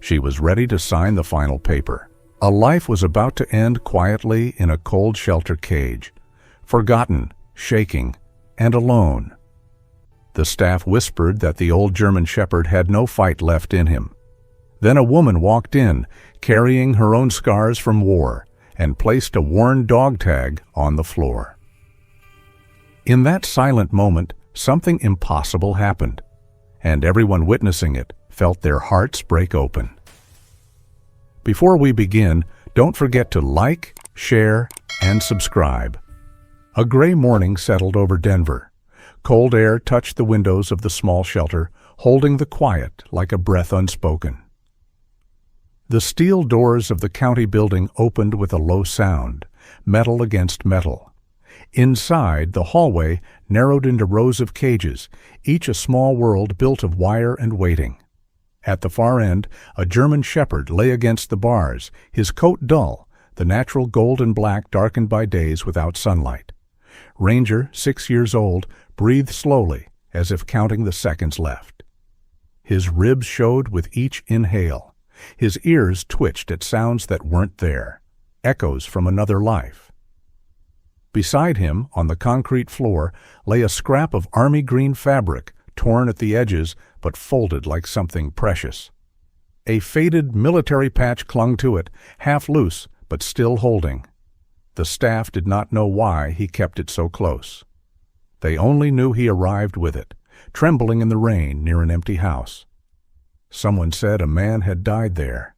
She was ready to sign the final paper. A life was about to end quietly in a cold shelter cage, forgotten, shaking, and alone. The staff whispered that the old German shepherd had no fight left in him. Then a woman walked in, carrying her own scars from war, and placed a worn dog tag on the floor. In that silent moment, something impossible happened, and everyone witnessing it felt their hearts break open. Before we begin, don't forget to like, share, and subscribe. A gray morning settled over Denver. Cold air touched the windows of the small shelter, holding the quiet like a breath unspoken. The steel doors of the county building opened with a low sound, metal against metal. Inside, the hallway narrowed into rows of cages, each a small world built of wire and waiting. At the far end, a German shepherd lay against the bars, his coat dull, the natural gold and black darkened by days without sunlight. Ranger, 6 years old, breathed slowly, as if counting the seconds left. His ribs showed with each inhale. His ears twitched at sounds that weren't there, echoes from another life. Beside him, on the concrete floor, lay a scrap of army green fabric, torn at the edges but folded like something precious. A faded military patch clung to it, half loose but still holding. The staff did not know why he kept it so close. They only knew he arrived with it, trembling in the rain near an empty house. Someone said a man had died there.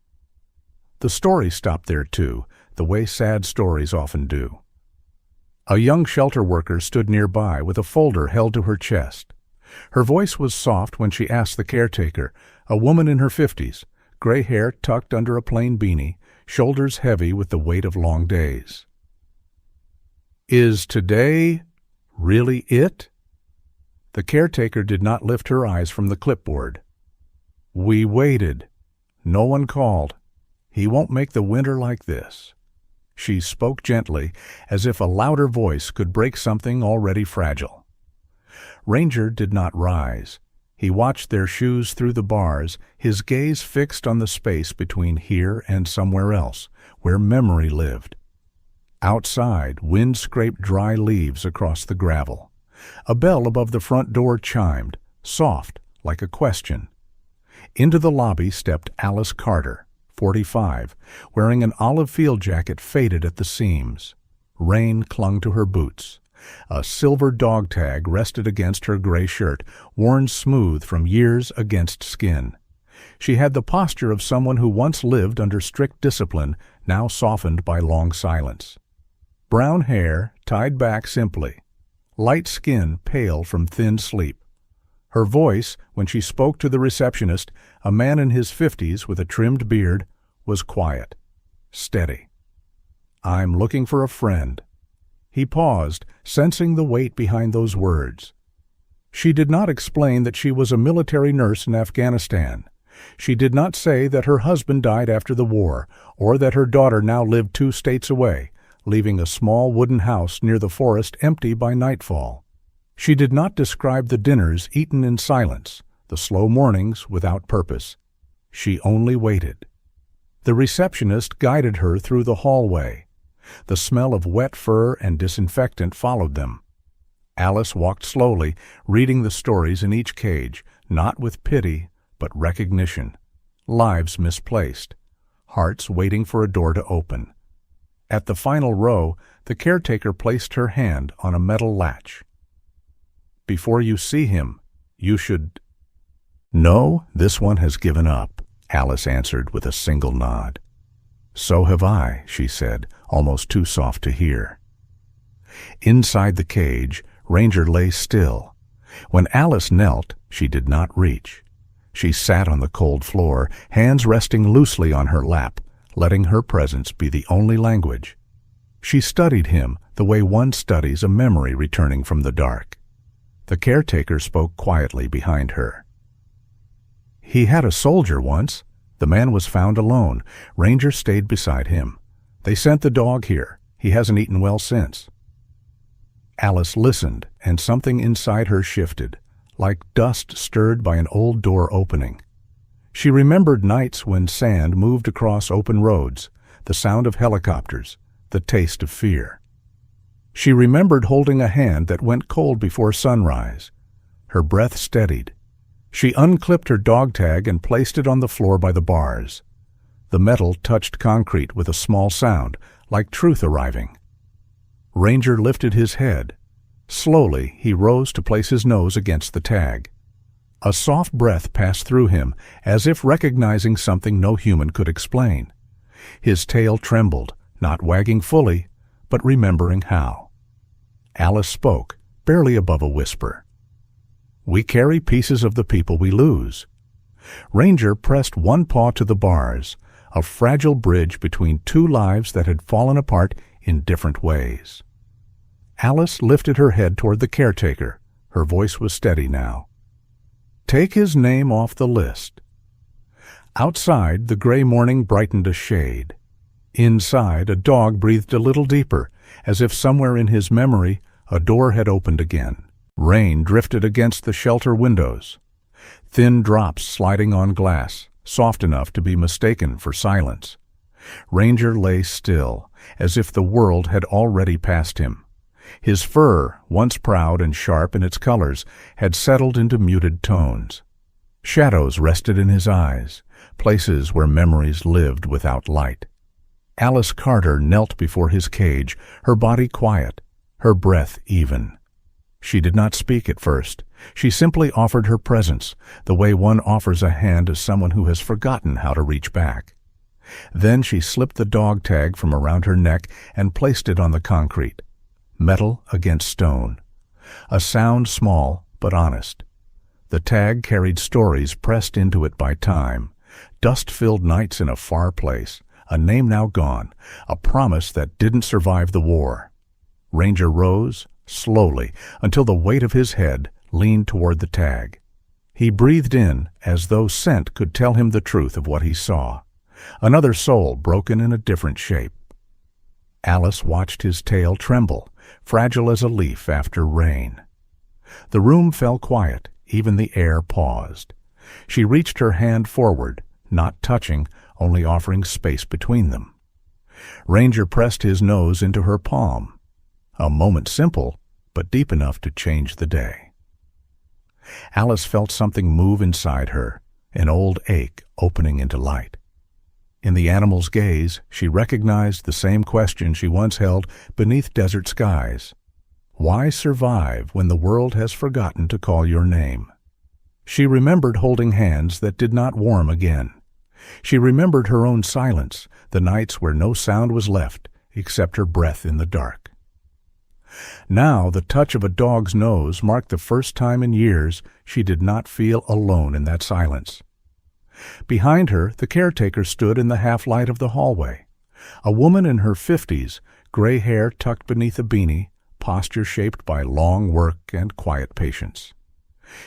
The story stopped there too, the way sad stories often do. A young shelter worker stood nearby with a folder held to her chest. Her voice was soft when she asked the caretaker, a woman in her 50s, gray hair tucked under a plain beanie, shoulders heavy with the weight of long days. "Is today really it?" The caretaker did not lift her eyes from the clipboard. "We waited. No one called. He won't make the winter like this." She spoke gently, as if a louder voice could break something already fragile. Ranger did not rise. He watched their shoes through the bars, his gaze fixed on the space between here and somewhere else, where memory lived. Outside, wind scraped dry leaves across the gravel. A bell above the front door chimed, soft, like a question. Into the lobby stepped Alice Carter, 45, wearing an olive field jacket faded at the seams. Rain clung to her boots. A silver dog tag rested against her gray shirt, worn smooth from years against skin. She had the posture of someone who once lived under strict discipline, now softened by long silence. Brown hair, tied back simply. Light skin pale from thin sleep. Her voice, when she spoke to the receptionist, a man in his 50s with a trimmed beard, was quiet, steady. "I'm looking for a friend." He paused, sensing the weight behind those words. She did not explain that she was a military nurse in Afghanistan. She did not say that her husband died after the war, or that her daughter now lived 2 states away, leaving a small wooden house near the forest empty by nightfall. She did not describe the dinners eaten in silence, the slow mornings without purpose. She only waited. The receptionist guided her through the hallway. The smell of wet fur and disinfectant followed them. Alice walked slowly, reading the stories in each cage, not with pity, but recognition. Lives misplaced. Hearts waiting for a door to open. At the final row, the caretaker placed her hand on a metal latch. "Before you see him, you should—" "No, this one has given up," Alice answered with a single nod. "So have I," she said, almost too soft to hear. Inside the cage, Ranger lay still. When Alice knelt, she did not reach. She sat on the cold floor, hands resting loosely on her lap, letting her presence be the only language. She studied him the way one studies a memory returning from the dark. The caretaker spoke quietly behind her. "He had a soldier once. The man was found alone. Ranger stayed beside him. They sent the dog here. He hasn't eaten well since." Alice listened, and something inside her shifted, like dust stirred by an old door opening. She remembered nights when sand moved across open roads, the sound of helicopters, the taste of fear. She remembered holding a hand that went cold before sunrise. Her breath steadied. She unclipped her dog tag and placed it on the floor by the bars. The metal touched concrete with a small sound, like truth arriving. Ranger lifted his head. Slowly, he rose to place his nose against the tag. A soft breath passed through him, as if recognizing something no human could explain. His tail trembled, not wagging fully, but remembering how. Alice spoke, barely above a whisper. "We carry pieces of the people we lose." Ranger pressed one paw to the bars, a fragile bridge between two lives that had fallen apart in different ways. Alice lifted her head toward the caretaker. Her voice was steady now. "Take his name off the list." Outside, the gray morning brightened a shade. Inside, a dog breathed a little deeper, as if somewhere in his memory a door had opened again. Rain drifted against the shelter windows. Thin drops sliding on glass, soft enough to be mistaken for silence. Ranger lay still, as if the world had already passed him. His fur, once proud and sharp in its colors, had settled into muted tones. Shadows rested in his eyes, places where memories lived without light. Alice Carter knelt before his cage, her body quiet, her breath even. She did not speak at first. She simply offered her presence, the way one offers a hand to someone who has forgotten how to reach back. Then she slipped the dog tag from around her neck and placed it on the concrete. Metal against stone. A sound small but honest. The tag carried stories pressed into it by time, dust-filled nights in a far place, a name now gone, a promise that didn't survive the war. Ranger rose, slowly, until the weight of his head leaned toward the tag. He breathed in, as though scent could tell him the truth of what he saw. Another soul broken in a different shape. Alice watched his tail tremble, fragile as a leaf after rain. The room fell quiet, even the air paused. She reached her hand forward, not touching, only offering space between them. Ranger pressed his nose into her palm. A moment simple, but deep enough to change the day. Alice felt something move inside her, an old ache opening into light. In the animal's gaze, she recognized the same question she once held beneath desert skies. Why survive when the world has forgotten to call your name? She remembered holding hands that did not warm again. She remembered her own silence, the nights where no sound was left except her breath in the dark. Now the touch of a dog's nose marked the first time in years she did not feel alone in that silence. Behind her, the caretaker stood in the half-light of the hallway. A woman in her 50s, gray hair tucked beneath a beanie, posture shaped by long work and quiet patience.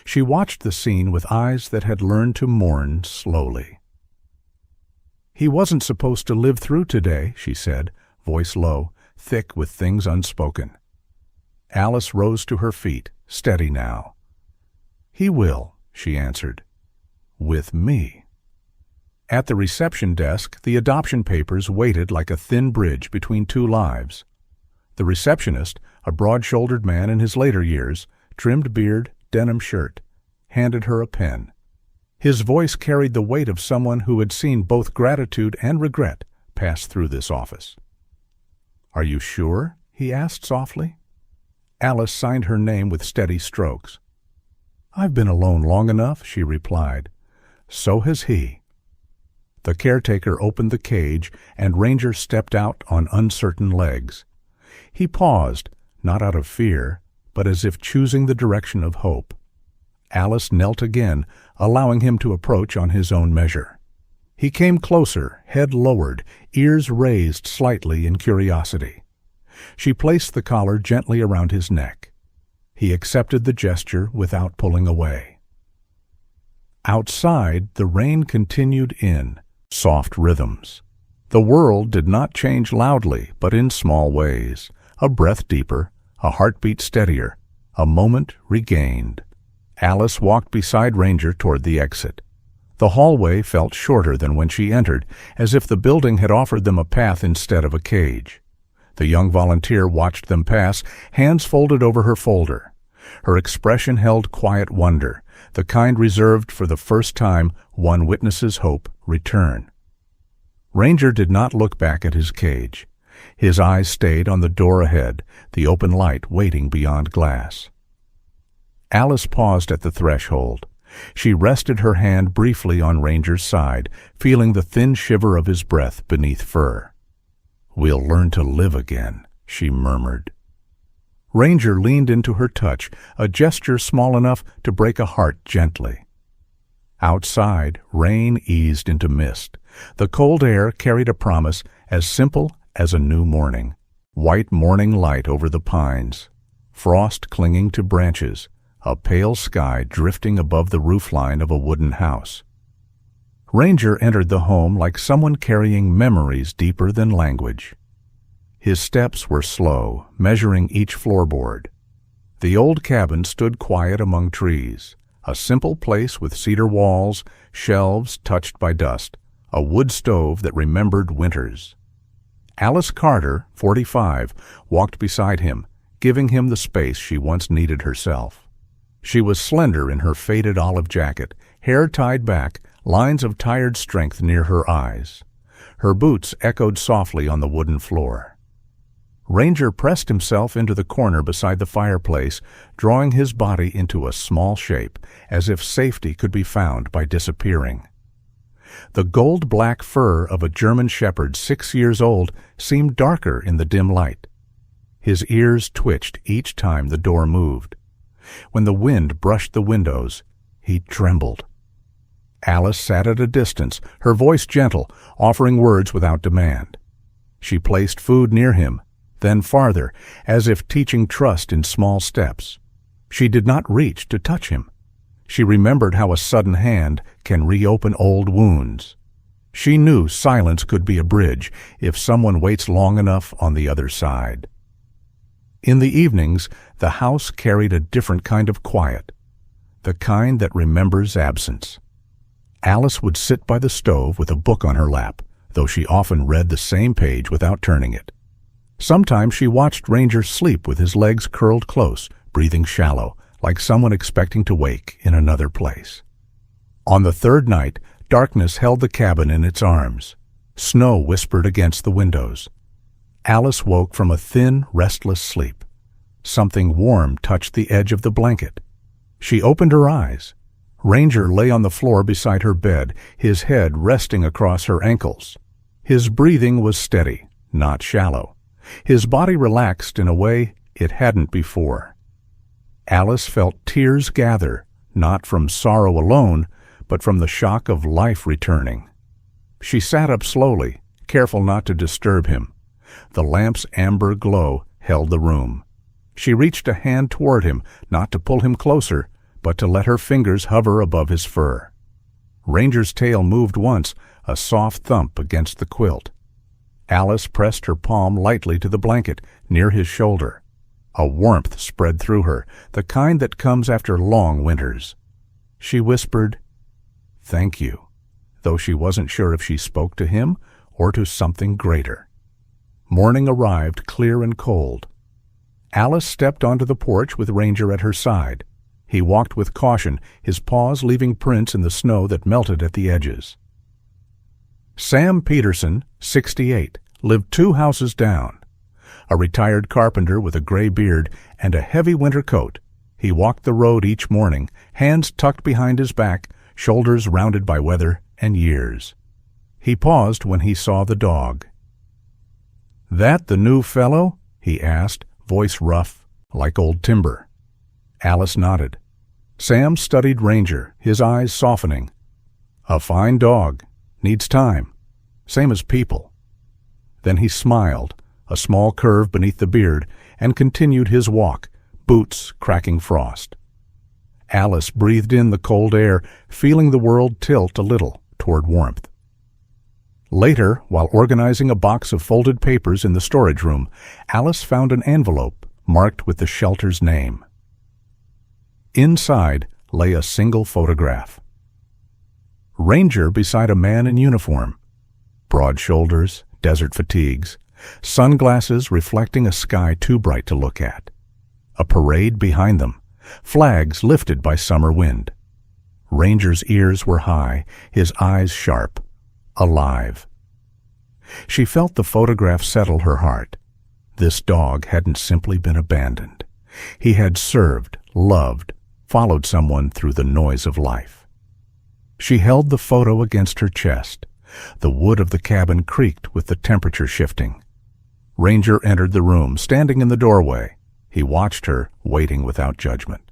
She watched the scene with eyes that had learned to mourn slowly. "He wasn't supposed to live through today," she said, voice low, thick with things unspoken. Alice rose to her feet, steady now. "He will," she answered. "With me." At the reception desk, the adoption papers waited like a thin bridge between two lives. The receptionist, a broad-shouldered man in his later years, trimmed beard, denim shirt, handed her a pen. His voice carried the weight of someone who had seen both gratitude and regret pass through this office. "Are you sure?" he asked softly. Alice signed her name with steady strokes. "I've been alone long enough," she replied. "So has he." The caretaker opened the cage, and Ranger stepped out on uncertain legs. He paused, not out of fear, but as if choosing the direction of hope. Alice knelt again, allowing him to approach on his own measure. He came closer, head lowered, ears raised slightly in curiosity. She placed the collar gently around his neck. He accepted the gesture without pulling away. Outside, the rain continued in soft rhythms. The world did not change loudly, but in small ways. A breath deeper, a heartbeat steadier, a moment regained. Alice walked beside Ranger toward the exit. The hallway felt shorter than when she entered, as if the building had offered them a path instead of a cage. The young volunteer watched them pass, hands folded over her folder. Her expression held quiet wonder, the kind reserved for the first time one witnesses hope return. Ranger did not look back at his cage. His eyes stayed on the door ahead, the open light waiting beyond glass. Alice paused at the threshold. She rested her hand briefly on Ranger's side, feeling the thin shiver of his breath beneath fur. "We'll learn to live again," she murmured. Ranger leaned into her touch, a gesture small enough to break a heart gently. Outside, rain eased into mist. The cold air carried a promise as simple as a new morning. White morning light over the pines, frost clinging to branches, a pale sky drifting above the roofline of a wooden house. Ranger entered the home like someone carrying memories deeper than language. His steps were slow, measuring each floorboard. The old cabin stood quiet among trees, a simple place with cedar walls, shelves touched by dust, a wood stove that remembered winters. Alice Carter, 45, walked beside him, giving him the space she once needed herself. She was slender in her faded olive jacket, hair tied back, lines of tired strength near her eyes. Her boots echoed softly on the wooden floor. Ranger pressed himself into the corner beside the fireplace, drawing his body into a small shape, as if safety could be found by disappearing. The gold-black fur of a German shepherd 6 years old seemed darker in the dim light. His ears twitched each time the door moved. When the wind brushed the windows, he trembled. Alice sat at a distance, her voice gentle, offering words without demand. She placed food near him, then farther, as if teaching trust in small steps. She did not reach to touch him. She remembered how a sudden hand can reopen old wounds. She knew silence could be a bridge if someone waits long enough on the other side. In the evenings, the house carried a different kind of quiet, the kind that remembers absence. Alice would sit by the stove with a book on her lap, though she often read the same page without turning it. Sometimes she watched Ranger sleep with his legs curled close, breathing shallow, like someone expecting to wake in another place. On the third night, darkness held the cabin in its arms. Snow whispered against the windows. Alice woke from a thin, restless sleep. Something warm touched the edge of the blanket. She opened her eyes. Ranger lay on the floor beside her bed, his head resting across her ankles. His breathing was steady, not shallow. His body relaxed in a way it hadn't before. Alice felt tears gather, not from sorrow alone, but from the shock of life returning. She sat up slowly, careful not to disturb him. The lamp's amber glow held the room. She reached a hand toward him, not to pull him closer, but to let her fingers hover above his fur. Ranger's tail moved once, a soft thump against the quilt. Alice pressed her palm lightly to the blanket, near his shoulder. A warmth spread through her, the kind that comes after long winters. She whispered, "Thank you," though she wasn't sure if she spoke to him or to something greater. Morning arrived clear and cold. Alice stepped onto the porch with Ranger at her side. He walked with caution, his paws leaving prints in the snow that melted at the edges. Sam Peterson, 68, lived 2 houses down. A retired carpenter with a gray beard and a heavy winter coat, he walked the road each morning, hands tucked behind his back, shoulders rounded by weather and years. He paused when he saw the dog. "That the new fellow?" he asked, voice rough, like old timber. Alice nodded. Sam studied Ranger, his eyes softening. "A fine dog. Needs time. Same as people." Then he smiled, a small curve beneath the beard, and continued his walk, boots cracking frost. Alice breathed in the cold air, feeling the world tilt a little toward warmth. Later, while organizing a box of folded papers in the storage room, Alice found an envelope marked with the shelter's name. Inside lay a single photograph. Ranger beside a man in uniform. Broad shoulders, desert fatigues, sunglasses reflecting a sky too bright to look at. A parade behind them, flags lifted by summer wind. Ranger's ears were high, his eyes sharp, alive. She felt the photograph settle her heart. This dog hadn't simply been abandoned. He had served, loved, followed someone through the noise of life. She held the photo against her chest. The wood of the cabin creaked with the temperature shifting. Ranger entered the room, standing in the doorway. He watched her, waiting without judgment.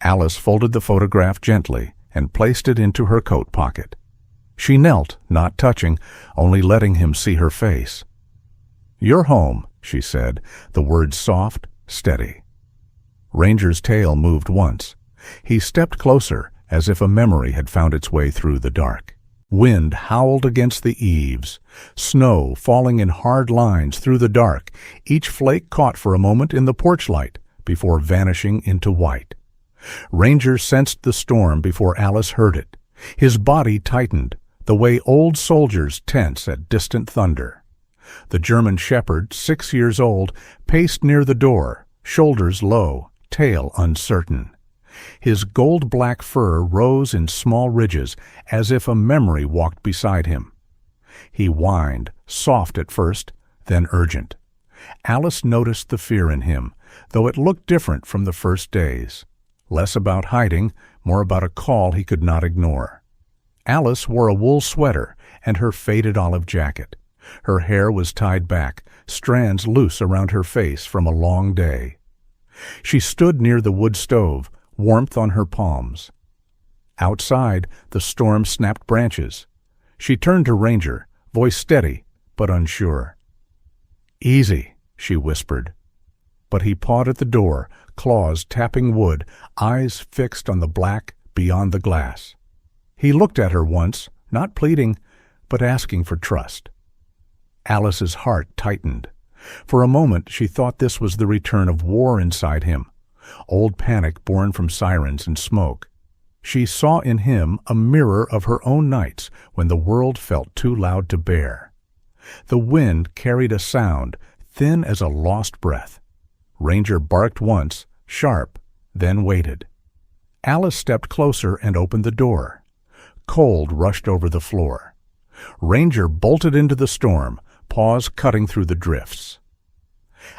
Alice folded the photograph gently and placed it into her coat pocket. She knelt, not touching, only letting him see her face. "You're home," she said, the words soft, steady. Ranger's tail moved once. He stepped closer, as if a memory had found its way through the dark. Wind howled against the eaves, snow falling in hard lines through the dark, each flake caught for a moment in the porch light before vanishing into white. Ranger sensed the storm before Alice heard it. His body tightened, the way old soldiers tense at distant thunder. The German shepherd, 6 years old, paced near the door, shoulders low, tail uncertain. His gold-black fur rose in small ridges, as if a memory walked beside him. He whined, soft at first, then urgent. Alice noticed the fear in him, though it looked different from the first days. Less about hiding, more about a call he could not ignore. Alice wore a wool sweater and her faded olive jacket. Her hair was tied back, strands loose around her face from a long day. She stood near the wood stove, warmth on her palms. Outside, the storm snapped branches. She turned to Ranger, voice steady but unsure. "Easy," she whispered. But he pawed at the door, claws tapping wood, eyes fixed on the black beyond the glass. He looked at her once, not pleading, but asking for trust. Alice's heart tightened. For a moment she thought this was the return of war inside him, old panic born from sirens and smoke. She saw in him a mirror of her own nights when the world felt too loud to bear. The wind carried a sound, thin as a lost breath. Ranger barked once, sharp, then waited. Alice stepped closer and opened the door. Cold rushed over the floor. Ranger bolted into the storm, paws cutting through the drifts.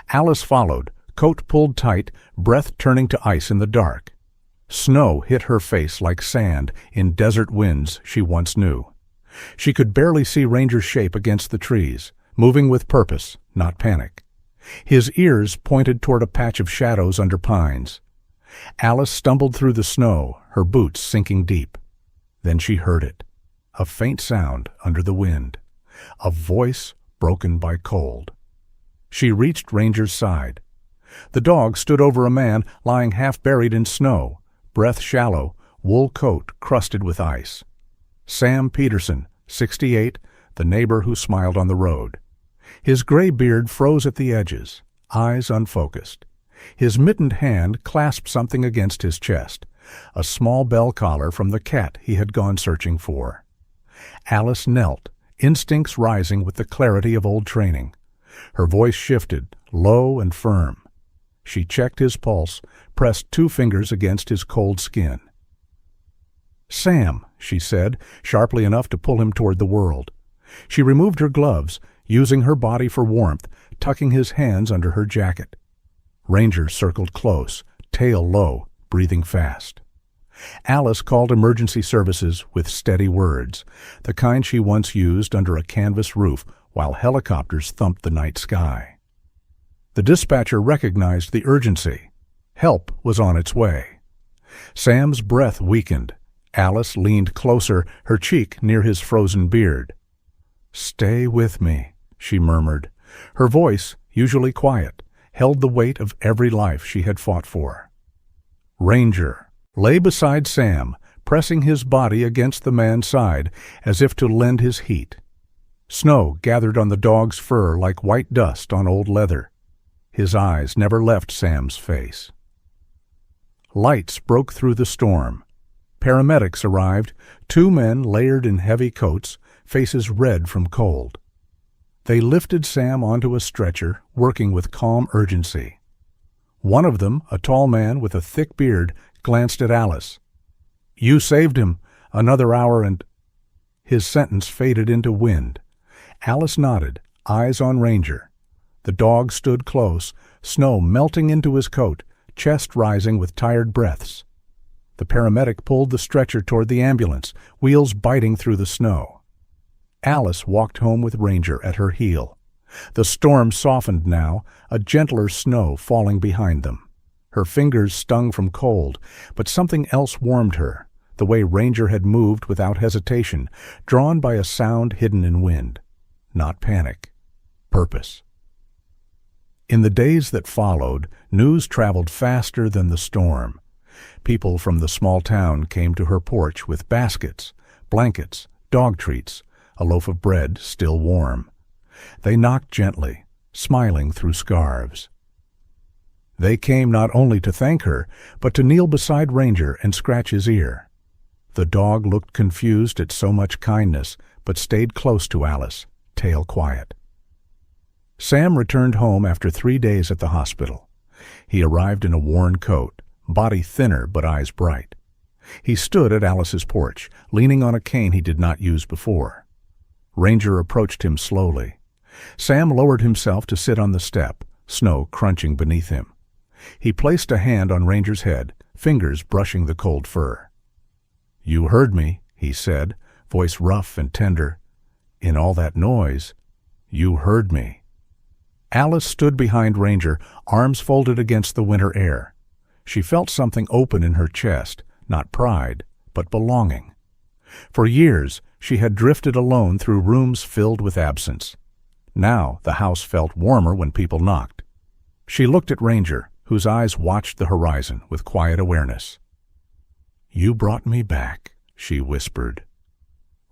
Alice followed, coat pulled tight, breath turning to ice in the dark. Snow hit her face like sand in desert winds she once knew. She could barely see Ranger's shape against the trees, moving with purpose, not panic. His ears pointed toward a patch of shadows under pines. Alice stumbled through the snow, her boots sinking deep. Then she heard it, a faint sound under the wind, a voice broken by cold. She reached Ranger's side. The dog stood over a man lying half buried in snow, breath shallow, wool coat crusted with ice. Sam Peterson, 68, the neighbor who smiled on the road. His gray beard froze at the edges, eyes unfocused. His mittened hand clasped something against his chest, a small bell collar from the cat he had gone searching for. Alice knelt, instincts rising with the clarity of old training. Her voice shifted, low and firm. She checked his pulse, pressed 2 fingers against his cold skin. "Sam," she said, sharply enough to pull him toward the world. She removed her gloves, using her body for warmth, tucking his hands under her jacket. Ranger circled close, tail low, breathing fast. Alice called emergency services with steady words, the kind she once used under a canvas roof while helicopters thumped the night sky. The dispatcher recognized the urgency. Help was on its way. Sam's breath weakened. Alice leaned closer, her cheek near his frozen beard. "Stay with me," she murmured. Her voice, usually quiet, held the weight of every life she had fought for. Ranger lay beside Sam, pressing his body against the man's side as if to lend his heat. Snow gathered on the dog's fur like white dust on old leather. His eyes never left Sam's face. Lights broke through the storm. Paramedics arrived, 2 men layered in heavy coats, faces red from cold. They lifted Sam onto a stretcher, working with calm urgency. One of them, a tall man with a thick beard, glanced at Alice. "You saved him. Another hour and—" His sentence faded into wind. Alice nodded, eyes on Ranger. The dog stood close, snow melting into his coat, chest rising with tired breaths. The paramedic pulled the stretcher toward the ambulance, wheels biting through the snow. Alice walked home with Ranger at her heel. The storm softened now, a gentler snow falling behind them. Her fingers stung from cold, but something else warmed her, the way Ranger had moved without hesitation, drawn by a sound hidden in wind. Not panic. Purpose. In the days that followed, news traveled faster than the storm. People from the small town came to her porch with baskets, blankets, dog treats, a loaf of bread still warm. They knocked gently, smiling through scarves. They came not only to thank her, but to kneel beside Ranger and scratch his ear. The dog looked confused at so much kindness, but stayed close to Alice, tail quiet. Sam returned home after 3 days at the hospital. He arrived in a worn coat, body thinner but eyes bright. He stood at Alice's porch, leaning on a cane he did not use before. Ranger approached him slowly. Sam lowered himself to sit on the step, snow crunching beneath him. He placed a hand on Ranger's head, fingers brushing the cold fur. "You heard me," he said, voice rough and tender. "In all that noise, you heard me." Alice stood behind Ranger, arms folded against the winter air. She felt something open in her chest, not pride, but belonging. For years, she had drifted alone through rooms filled with absence. Now the house felt warmer when people knocked. She looked at Ranger, whose eyes watched the horizon with quiet awareness. "You brought me back," she whispered.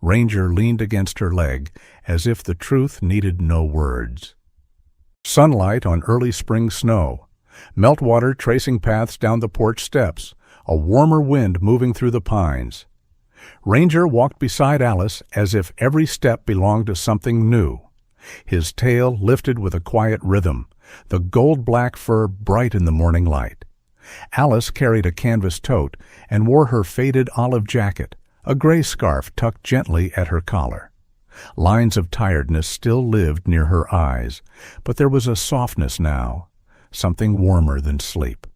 Ranger leaned against her leg, as if the truth needed no words. Sunlight on early spring snow, meltwater tracing paths down the porch steps, a warmer wind moving through the pines. Ranger walked beside Alice as if every step belonged to something new. His tail lifted with a quiet rhythm, the gold-black fur bright in the morning light. Alice carried a canvas tote and wore her faded olive jacket, a gray scarf tucked gently at her collar. Lines of tiredness still lived near her eyes, but there was a softness now, something warmer than sleep.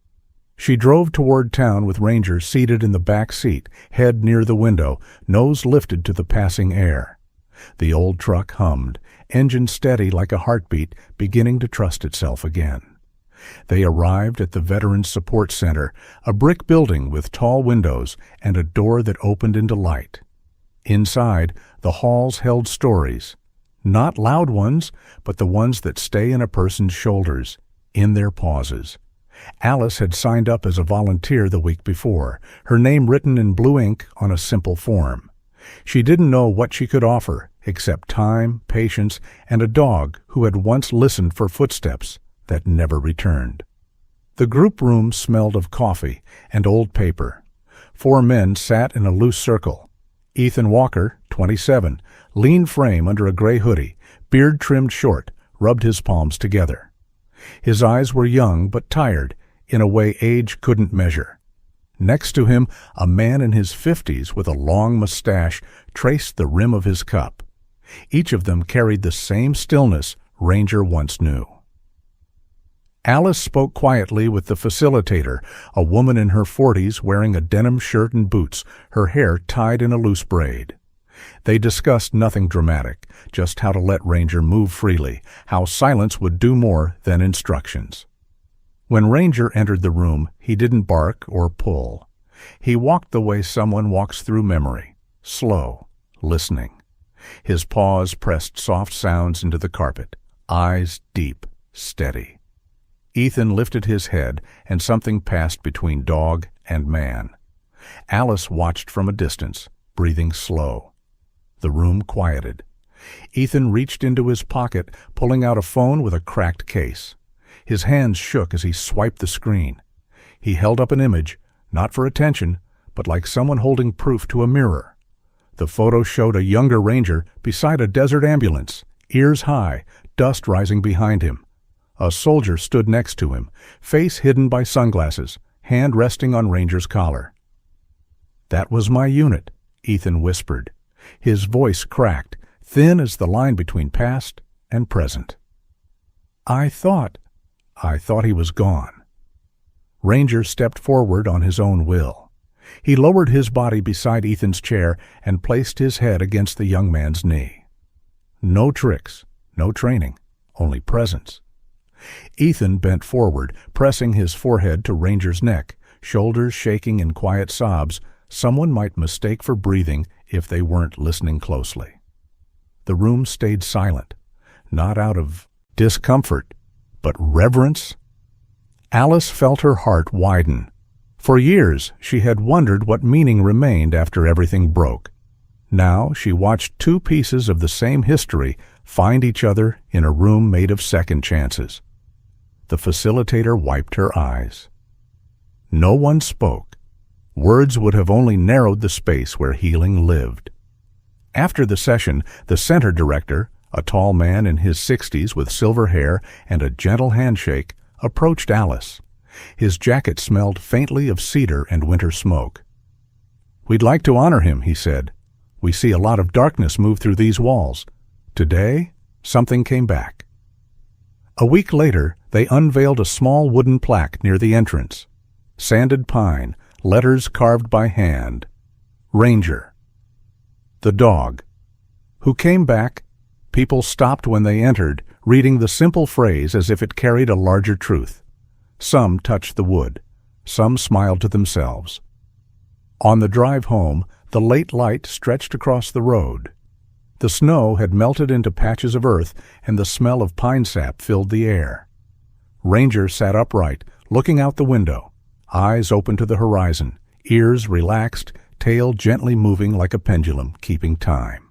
She drove toward town with Ranger seated in the back seat, head near the window, nose lifted to the passing air. The old truck hummed, engine steady like a heartbeat, beginning to trust itself again. They arrived at the Veterans Support Center, a brick building with tall windows and a door that opened into light. Inside, the halls held stories, not loud ones, but the ones that stay in a person's shoulders, in their pauses. Alice had signed up as a volunteer the week before, her name written in blue ink on a simple form. She didn't know what she could offer, except time, patience, and a dog who had once listened for footsteps that never returned. The group room smelled of coffee and old paper. 4 men sat in a loose circle. Ethan Walker, 27, lean frame under a gray hoodie, beard trimmed short, rubbed his palms together. His eyes were young but tired, in a way age couldn't measure. Next to him, a man in his 50s with a long mustache traced the rim of his cup. Each of them carried the same stillness Ranger once knew. Alice spoke quietly with the facilitator, a woman in her 40s wearing a denim shirt and boots, her hair tied in a loose braid. They discussed nothing dramatic, just how to let Ranger move freely, how silence would do more than instructions. When Ranger entered the room, he didn't bark or pull. He walked the way someone walks through memory, slow, listening. His paws pressed soft sounds into the carpet, eyes deep, steady. Ethan lifted his head, and something passed between dog and man. Alice watched from a distance, breathing slow. The room quieted. Ethan reached into his pocket, pulling out a phone with a cracked case. His hands shook as he swiped the screen. He held up an image, not for attention, but like someone holding proof to a mirror. The photo showed a younger ranger beside a desert ambulance, ears high, dust rising behind him. A soldier stood next to him, face hidden by sunglasses, hand resting on Ranger's collar. "That was my unit," Ethan whispered. His voice cracked, thin as the line between past and present. I thought he was gone." Ranger stepped forward on his own will. He lowered his body beside Ethan's chair and placed his head against the young man's knee. No tricks, no training, only presence. Ethan bent forward, pressing his forehead to Ranger's neck, shoulders shaking in quiet sobs someone might mistake for breathing if they weren't listening closely. The room stayed silent, not out of discomfort, but reverence. Alice felt her heart widen. For years, she had wondered what meaning remained after everything broke. Now she watched two pieces of the same history find each other in a room made of second chances. The facilitator wiped her eyes. No one spoke. Words would have only narrowed the space where healing lived. After the session, the center director, a tall man in his 60s with silver hair and a gentle handshake, approached Alice. His jacket smelled faintly of cedar and winter smoke. "We'd like to honor him," he said. "We see a lot of darkness move through these walls. Today, something came back." A week later, they unveiled a small wooden plaque near the entrance. Sanded pine, letters carved by hand. Ranger. The dog. Who came back? People stopped when they entered, reading the simple phrase as if it carried a larger truth. Some touched the wood. Some smiled to themselves. On the drive home, the late light stretched across the road. The snow had melted into patches of earth, and the smell of pine sap filled the air. Ranger sat upright, looking out the window, eyes open to the horizon, ears relaxed, tail gently moving like a pendulum, keeping time.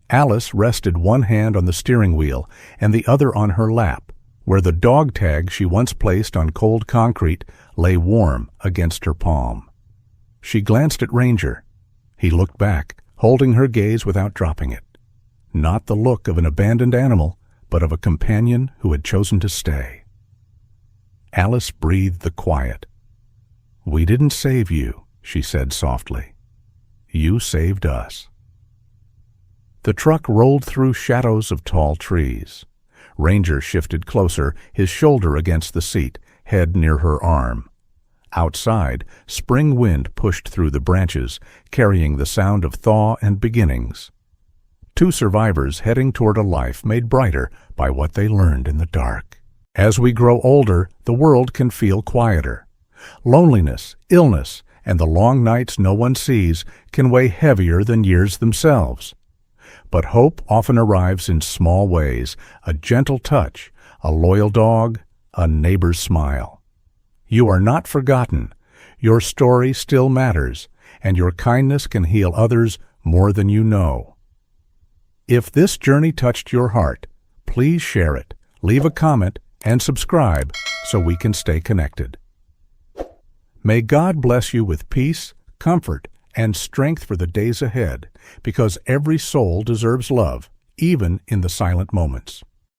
Alice rested one hand on the steering wheel and the other on her lap, where the dog tag she once placed on cold concrete lay warm against her palm. She glanced at Ranger. He looked back, holding her gaze without dropping it. Not the look of an abandoned animal, but of a companion who had chosen to stay. Alice breathed the quiet. "We didn't save you," she said softly. "You saved us." The truck rolled through shadows of tall trees. Ranger shifted closer, his shoulder against the seat, head near her arm. Outside, spring wind pushed through the branches, carrying the sound of thaw and beginnings. Two survivors heading toward a life made brighter by what they learned in the dark. As we grow older, the world can feel quieter. Loneliness, illness, and the long nights no one sees can weigh heavier than years themselves. But hope often arrives in small ways, a gentle touch, a loyal dog, a neighbor's smile. You are not forgotten. Your story still matters, and your kindness can heal others more than you know. If this journey touched your heart, please share it, leave a comment, and subscribe so we can stay connected. May God bless you with peace, comfort, and strength for the days ahead, because every soul deserves love, even in the silent moments.